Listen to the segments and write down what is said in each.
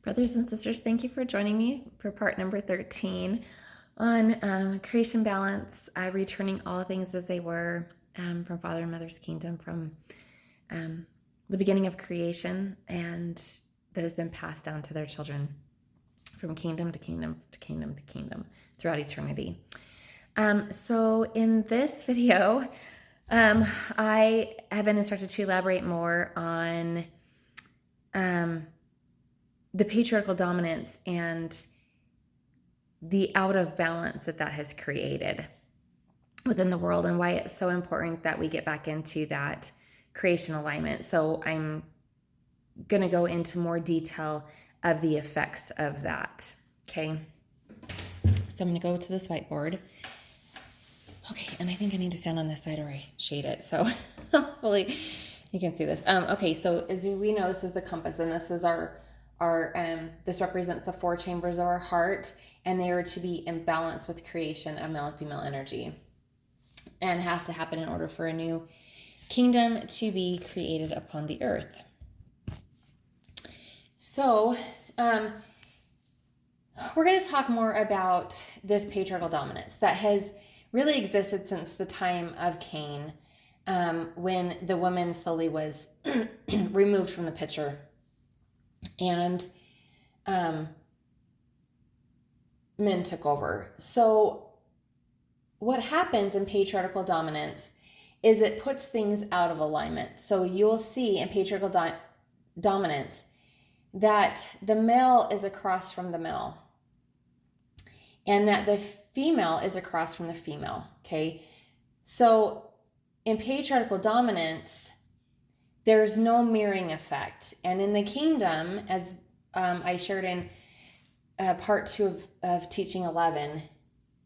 Brothers and sisters, thank you for joining me for part number 13 on creation balance, returning all things as they were from Father and Mother's kingdom, from the beginning of creation, and that has been passed down to their children from kingdom to kingdom to kingdom to kingdom throughout eternity. So in this video, I have been instructed to elaborate more on the patriarchal dominance and the out of balance that has created within the world, and why it's so important that we get back into that creation alignment. So I'm going to go into more detail of the effects of that. Okay. So I'm going to go to this whiteboard. Okay. And I think I need to stand on this side or I shade it. So hopefully you can see this. Okay. So as we know, this is the compass, and this is this represents the 4 chambers of our heart, and they are to be in balance with creation of male and female energy, and has to happen in order for a new kingdom to be created upon the earth. So we're going to talk more about this patriarchal dominance that has really existed since the time of Cain, when the woman slowly was removed from the picture, and men took over. So what happens in patriarchal dominance is it puts things out of alignment. So you'll see in patriarchal dominance that the male is across from the male, and that the female is across from the female. Okay. So in patriarchal dominance, there's no mirroring effect. And in the kingdom, as I shared in part 2 of teaching 11,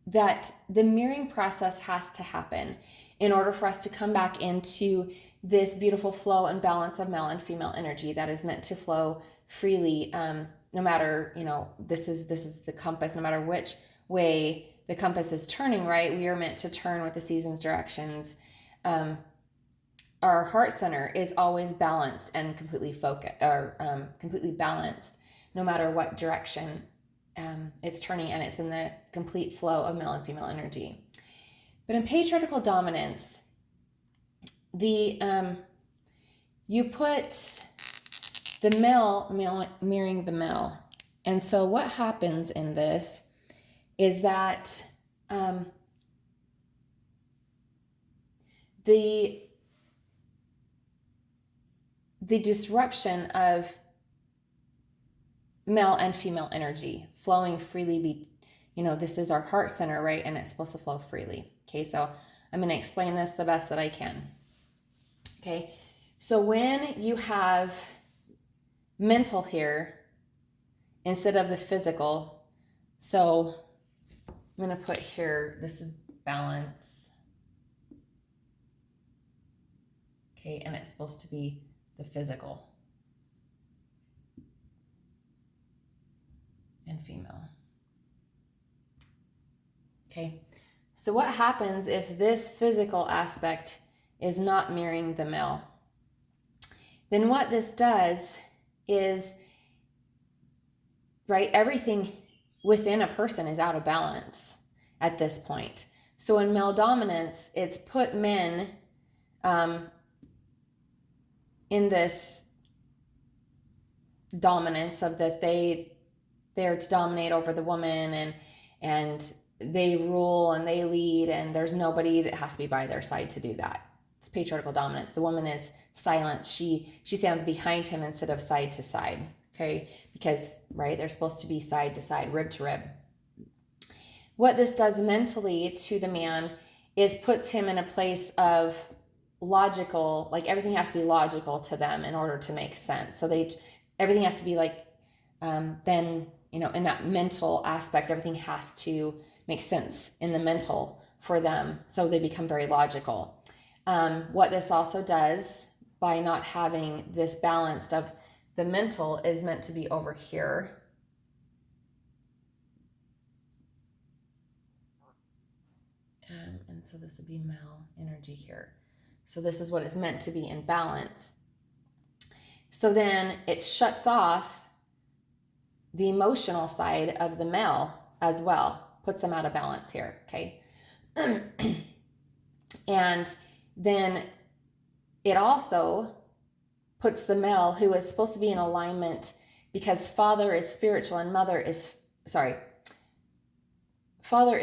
that the mirroring process has to happen in order for us to come back into this beautiful flow and balance of male and female energy that is meant to flow freely, no matter, this is the compass. No matter which way the compass is turning, right? We are meant to turn with the season's directions. Our heart center is always balanced and completely focused, or completely balanced, no matter what direction it's turning, and it's in the complete flow of male and female energy. But in patriarchal dominance, you put the male mirroring the male. And so what happens in this is that the disruption of male and female energy flowing freely, this is our heart center, right? And it's supposed to flow freely. Okay, so I'm going to explain this the best that I can. Okay, so when you have mental here instead of the physical, so I'm going to put here, this is balance. Okay, and it's supposed to be the physical and female. Okay, so what happens if this physical aspect is not mirroring the male? Then what this does is, right, everything within a person is out of balance at this point. So in male dominance, it's put men in this dominance of that they're to dominate over the woman, and they rule and they lead, and there's nobody that has to be by their side to do that. It's patriarchal dominance. The woman is silent. She stands behind him instead of side to side. Okay, because right, they're supposed to be side to side, rib to rib. What this does mentally to the man is puts him in a place of logical, like everything has to be logical to them in order to make sense. So everything has to be like, then, in that mental aspect, everything has to make sense in the mental for them. So they become very logical. What this also does, by not having this balanced of the mental, is meant to be over here. And so this would be male energy here. So this is what it's meant to be in balance. So then it shuts off the emotional side of the male as well, puts them out of balance here, okay? And then it also puts the male, who is supposed to be in alignment, because father is spiritual and father is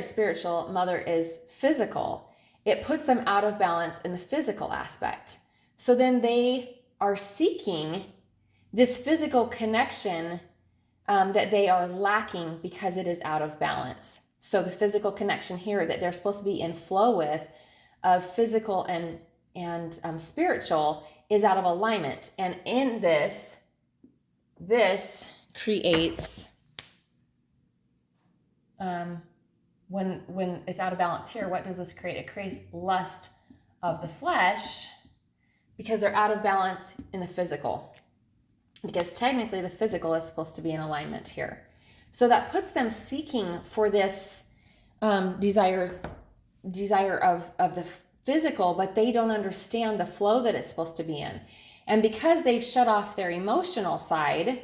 spiritual, mother is physical. It puts them out of balance in the physical aspect. So then they are seeking this physical connection that they are lacking because it is out of balance. So the physical connection here that they're supposed to be in flow with, of physical and spiritual, is out of alignment. And in this creates, when it's out of balance here, what does this create? It creates lust of the flesh, because they're out of balance in the physical. Because technically the physical is supposed to be in alignment here. So that puts them seeking for this desire of the physical, but they don't understand the flow that it's supposed to be in. And because they've shut off their emotional side,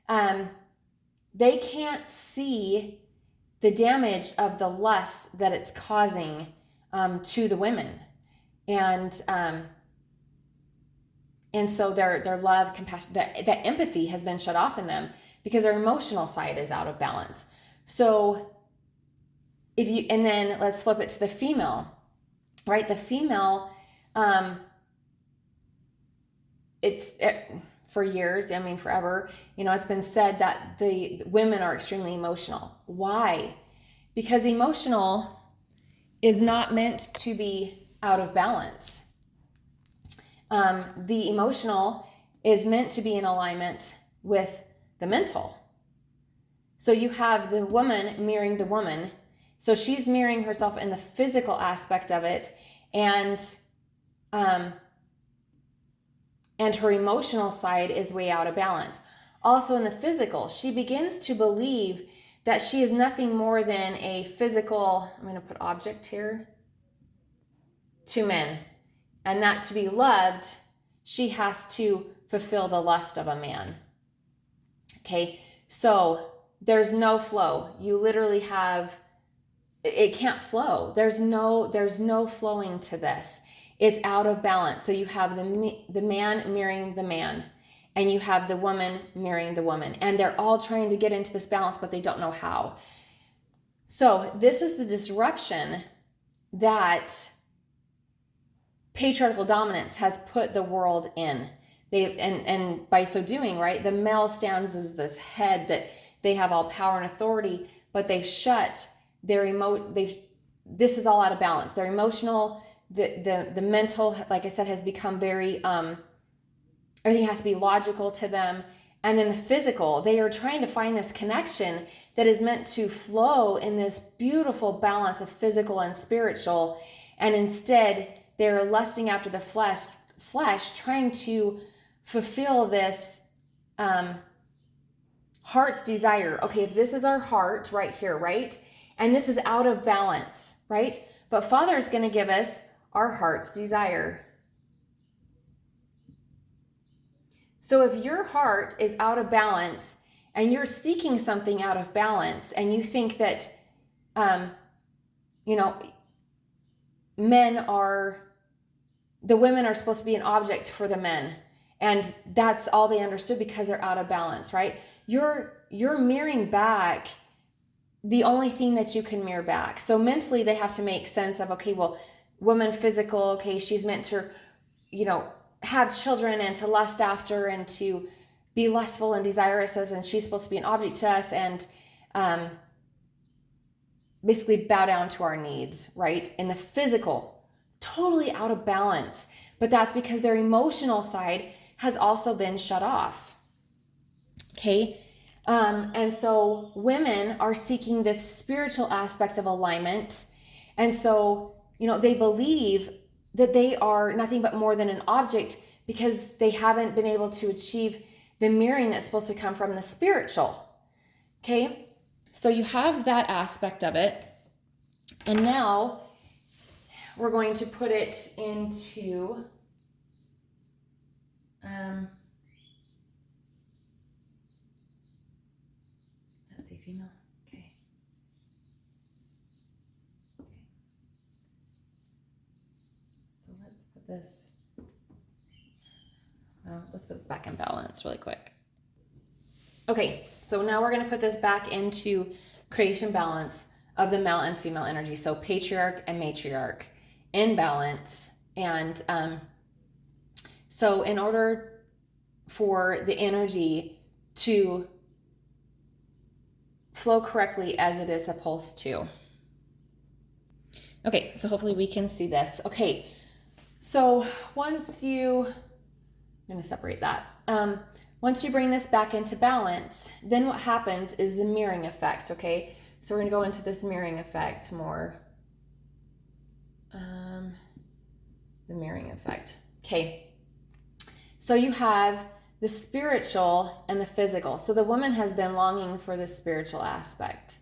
they can't see the damage of the lust that it's causing to the women. And so their love, compassion, that empathy has been shut off in them because their emotional side is out of balance. So and then let's flip it to the female, right? The female, for years, I mean, forever, it's been said that the women are extremely emotional. Why? Because emotional is not meant to be out of balance. The emotional is meant to be in alignment with the mental. So you have the woman mirroring the woman. So she's mirroring herself in the physical aspect of it, and her emotional side is way out of balance. Also in the physical, she begins to believe that she is nothing more than a physical, I'm going to put object here, to men. And that to be loved, she has to fulfill the lust of a man. Okay, so there's no flow. You literally have, it can't flow. There's no flowing to this. It's out of balance. So you have the man mirroring the man, and you have the woman mirroring the woman, and they're all trying to get into this balance, but they don't know how. So this is the disruption that patriarchal dominance has put the world in. And by so doing, right, the male stands as this head, that they have all power and authority, but they've shut their this is all out of balance. Their emotional, the mental, like I said, has become very everything has to be logical to them. And then the physical, they are trying to find this connection that is meant to flow in this beautiful balance of physical and spiritual, and instead they're lusting after the flesh, trying to fulfill this heart's desire. Okay, if this is our heart right here, right? And this is out of balance, right? But Father is going to give us our heart's desire. So if your heart is out of balance and you're seeking something out of balance, and you think that, the women are supposed to be an object for the men, and that's all they understood because they're out of balance, right? You're mirroring back the only thing that you can mirror back. So mentally they have to make sense of, okay, well, woman physical, okay, she's meant to, have children and to lust after and to be lustful and desirous of, and she's supposed to be an object to us, and basically bow down to our needs, right? In the physical, totally out of balance. But that's because their emotional side has also been shut off. Okay. And so women are seeking this spiritual aspect of alignment. And so, they believe that they are nothing but more than an object because they haven't been able to achieve the mirroring that's supposed to come from the spiritual. Okay. So you have that aspect of it. And now we're going to put it into female. Okay. So let's put this, let's put this back in balance really quick. Okay, so now we're going to put this back into creation balance of the male and female energy. So patriarch and matriarch in balance. And so in order for the energy to flow correctly as it is supposed to. Okay, so hopefully we can see this. Okay, so once you, I'm going to separate that. Once you bring this back into balance, then what happens is the mirroring effect, okay? So we're going to go into this mirroring effect more. The mirroring effect. Okay. So you have the spiritual and the physical. So the woman has been longing for the spiritual aspect,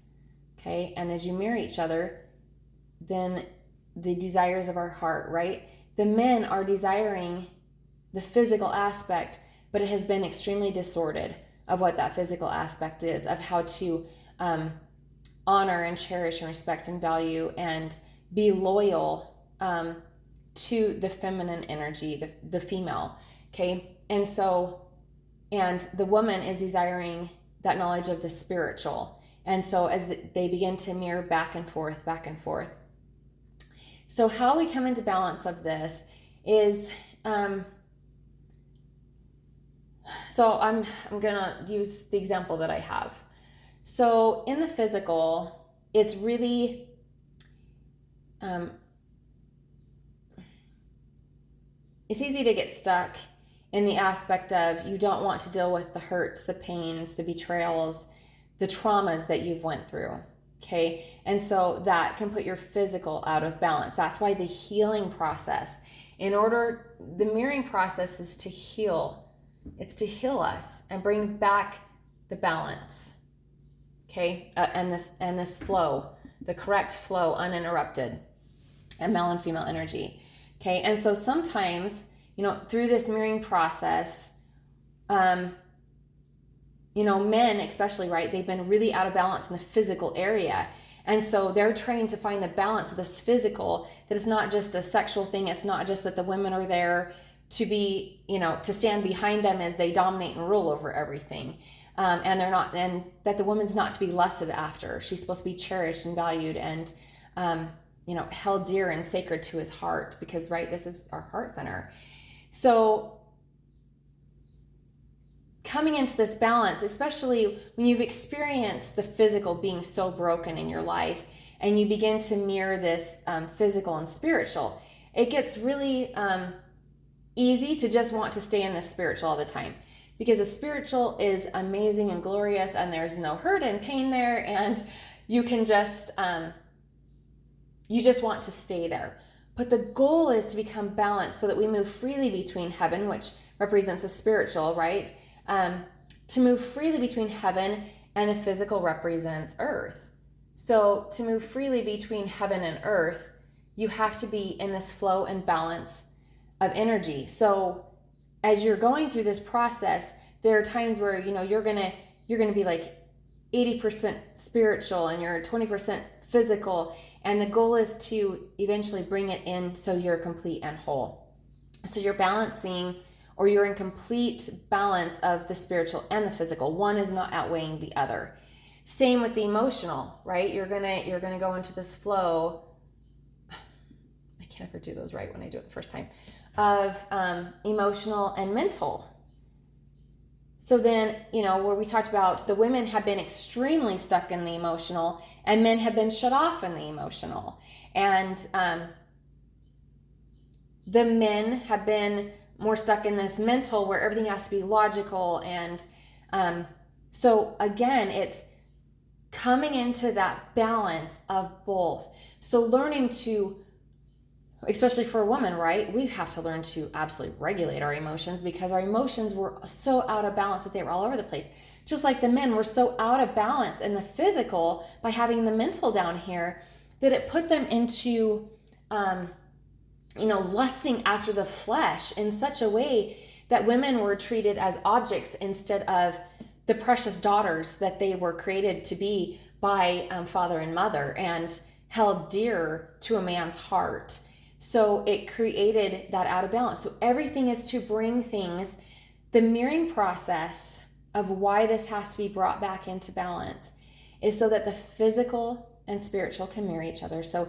okay? And as you mirror each other, then the desires of our heart, right? The men are desiring the physical aspect, but it has been extremely disordered of what that physical aspect is, of how to honor and cherish and respect and value and be loyal to the feminine energy, the female, okay? And so, and the woman is desiring that knowledge of the spiritual. And so as they begin to mirror back and forth, back and forth. So how we come into balance of this is, so I'm gonna use the example that I have. So in the physical, it's really, it's easy to get stuck in the aspect of you don't want to deal with the hurts, the pains, the betrayals, the traumas that you've went through, okay? And so that can put your physical out of balance. That's why the healing process, the mirroring process is to heal. It's to heal us and bring back the balance, okay? And this flow, the correct flow, uninterrupted, and male and female energy, okay? And so sometimes, through this mirroring process, men especially, right, they've been really out of balance in the physical area. And so they're trying to find the balance of this physical, that it's not just a sexual thing. It's not just that the women are there to be, to stand behind them as they dominate and rule over everything. And that the woman's not to be lusted after. She's supposed to be cherished and valued and, held dear and sacred to his heart, because, right, this is our heart center. So coming into this balance, especially when you've experienced the physical being so broken in your life and you begin to mirror this physical and spiritual, it gets really easy to just want to stay in the spiritual all the time, because the spiritual is amazing and glorious and there's no hurt and pain there, and you can just you just want to stay there. But the goal is to become balanced so that we move freely between heaven, which represents the spiritual, right? To move freely between heaven, and the physical represents earth. So to move freely between heaven and earth, you have to be in this flow and balance of energy. So as you're going through this process, there are times where, you're gonna be like 80% spiritual and you're 20% physical. And the goal is to eventually bring it in so you're complete and whole. So you're balancing, or you're in complete balance of the spiritual and the physical. One is not outweighing the other. Same with the emotional, right? You're gonna go into this flow. I can't ever do those right when I do it the first time. Of emotional and mental. So then, where we talked about the women have been extremely stuck in the emotional, and men have been shut off in the emotional. And the men have been more stuck in this mental, where everything has to be logical. And so again, it's coming into that balance of both. So learning to, especially for a woman, right, we have to learn to absolutely regulate our emotions, because our emotions were so out of balance that they were all over the place. Just like the men were so out of balance in the physical by having the mental down here, that it put them into, lusting after the flesh in such a way that women were treated as objects instead of the precious daughters that they were created to be by father and mother and held dear to a man's heart. So it created that out of balance. So everything is to bring things, the mirroring process of why this has to be brought back into balance is so that the physical and spiritual can mirror each other. So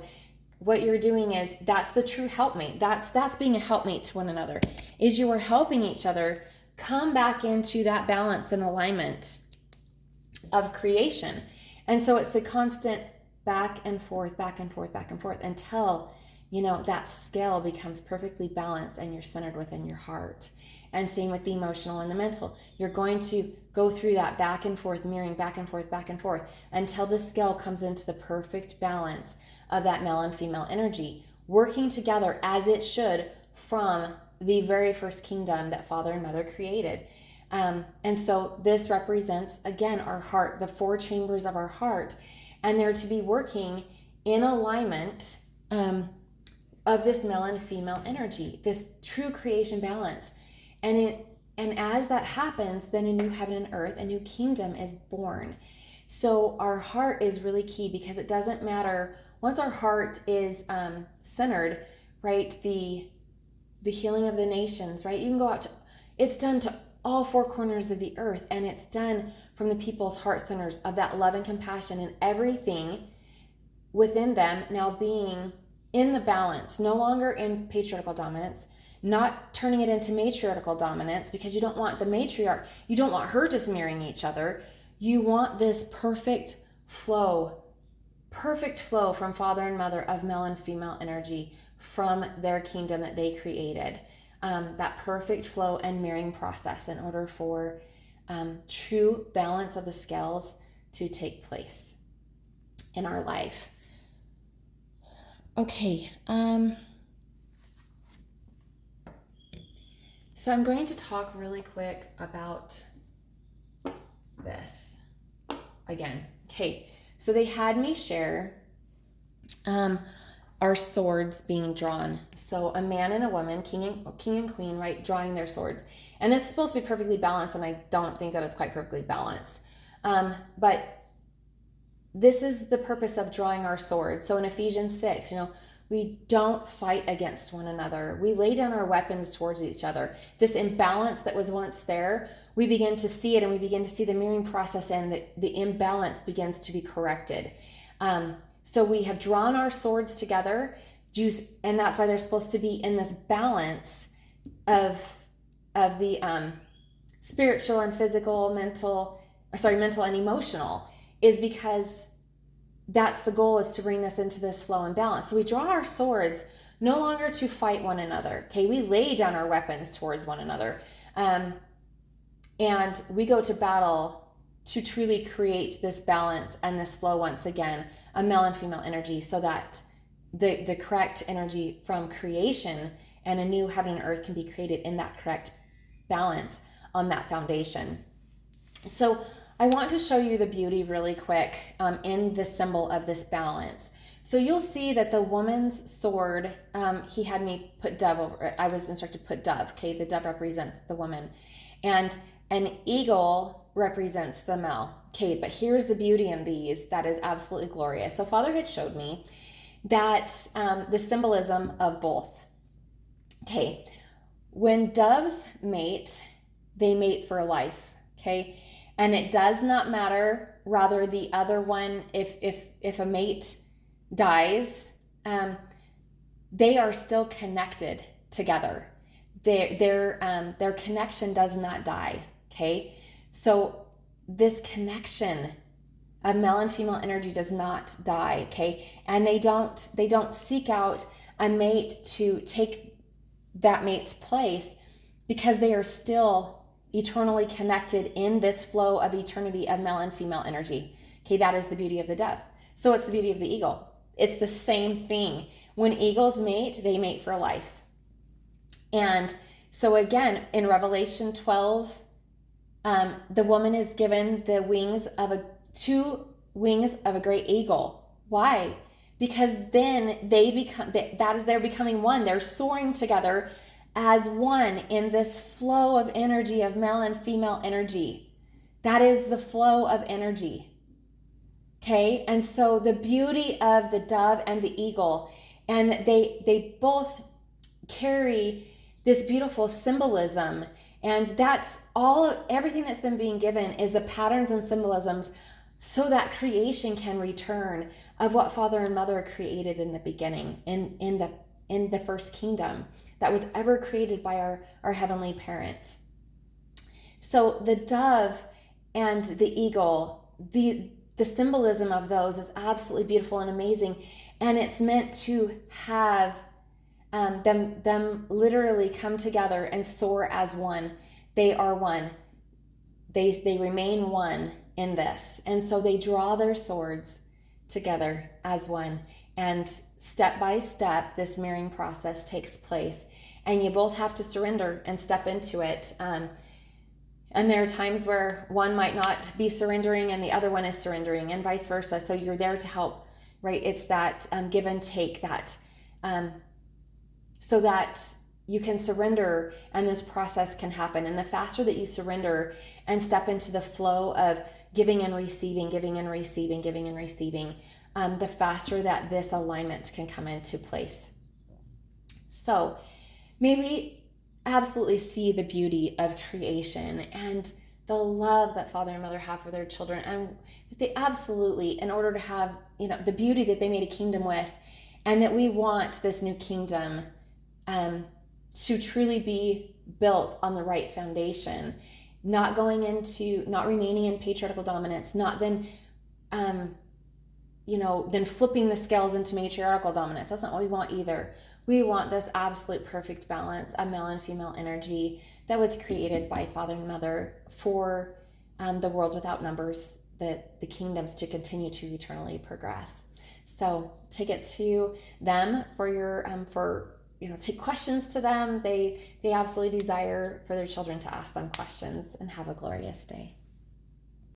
what you're doing is, that's the true helpmate. That's being a helpmate to one another, is you are helping each other come back into that balance and alignment of creation. And so it's a constant back and forth, back and forth, back and forth until, that scale becomes perfectly balanced and you're centered within your heart. And same with the emotional and the mental. You're going to go through that back and forth, mirroring back and forth until the scale comes into the perfect balance of that male and female energy, working together as it should from the very first kingdom that father and mother created. And so this represents, again, our heart, the 4 chambers of our heart, and they're to be working in alignment of this male and female energy, this true creation balance. And as that happens, then a new heaven and earth, a new kingdom is born. So our heart is really key, because it doesn't matter, once our heart is centered, right, the healing of the nations, right, you can go out to, it's done to all 4 corners of the earth, and it's done from the people's heart centers of that love and compassion and everything within them now being in the balance, no longer in patriarchal dominance, not turning it into matriarchal dominance, because you don't want the matriarch, you don't want her just mirroring each other. You want this perfect flow from father and mother of male and female energy from their kingdom that they created. That perfect flow and mirroring process in order for true balance of the scales to take place in our life. Okay. So I'm going to talk really quick about this again. Okay, so they had me share our swords being drawn. So a man and a woman, king and queen, right, drawing their swords. And this is supposed to be perfectly balanced, and I don't think that it's quite perfectly balanced. But this is the purpose of drawing our swords. So in Ephesians 6, we don't fight against one another. We lay down our weapons towards each other. This imbalance that was once there, we begin to see it, and we begin to see the mirroring process, and the imbalance begins to be corrected. So we have drawn our swords together, and that's why they're supposed to be in this balance of the spiritual and physical, mental and emotional, is because that's the goal, is to bring this into this flow and balance. So we draw our swords no longer to fight one another. Okay, we lay down our weapons towards one another. And we go to battle to truly create this balance and this flow once again, a male and female energy, so that the correct energy from creation and a new heaven and earth can be created in that correct balance on that foundation. So I want to show you the beauty really quick in the symbol of this balance. So you'll see that the woman's sword, he had me put dove over it. I was instructed to put dove. Okay, the dove represents the woman. And an eagle represents the male. Okay, but here's the beauty in these that is absolutely glorious. So Father had showed me that the symbolism of both. Okay, when doves mate, they mate for life. Okay, and it does not matter, rather the other one, if a mate dies, they are still connected together. Their connection does not die. Okay, so this connection of male and female energy does not die. Okay, and they don't seek out a mate to take that mate's place, because they are still eternally connected in this flow of eternity of male and female energy. Okay, that is the beauty of the dove. So it's the beauty of the eagle. It's the same thing. When eagles mate, they mate for life. And so again, in Revelation 12, the woman is given the two wings of a great eagle. Why? Because then that is they're becoming one. They're soaring together as one in this flow of energy of male and female energy That is the flow of energy. Okay, and so the beauty of the dove and the eagle, and they both carry this beautiful symbolism, and that's everything that's been being given is the patterns and symbolisms so that creation can return of what Father and Mother created in the beginning, in the first kingdom that was ever created by our heavenly parents. So the dove and the eagle, the symbolism of those is absolutely beautiful and amazing, and it's meant to have them literally come together and soar as one. They are one. They remain one in this, and so they draw their swords together as one. And step by step, this mirroring process takes place, and you both have to surrender and step into it. And there are times where one might not be surrendering and the other one is surrendering, and vice versa. So you're there to help, right? It's that give and take, that so that you can surrender and this process can happen. And the faster that you surrender and step into the flow of giving and receiving, giving and receiving, giving and receiving, the faster that this alignment can come into place. So maybe absolutely see the beauty of creation and the love that Father and Mother have for their children, and they absolutely, in order to have, the beauty that they made a kingdom with, and that we want this new kingdom to truly be built on the right foundation, not remaining in patriarchal dominance, not then flipping the scales into matriarchal dominance. That's not what we want either. We want this absolute perfect balance of male and female energy that was created by Father and Mother for the worlds without numbers, the kingdoms to continue to eternally progress. So take it to them for your take questions to them. They absolutely desire for their children to ask them questions, and have a glorious day.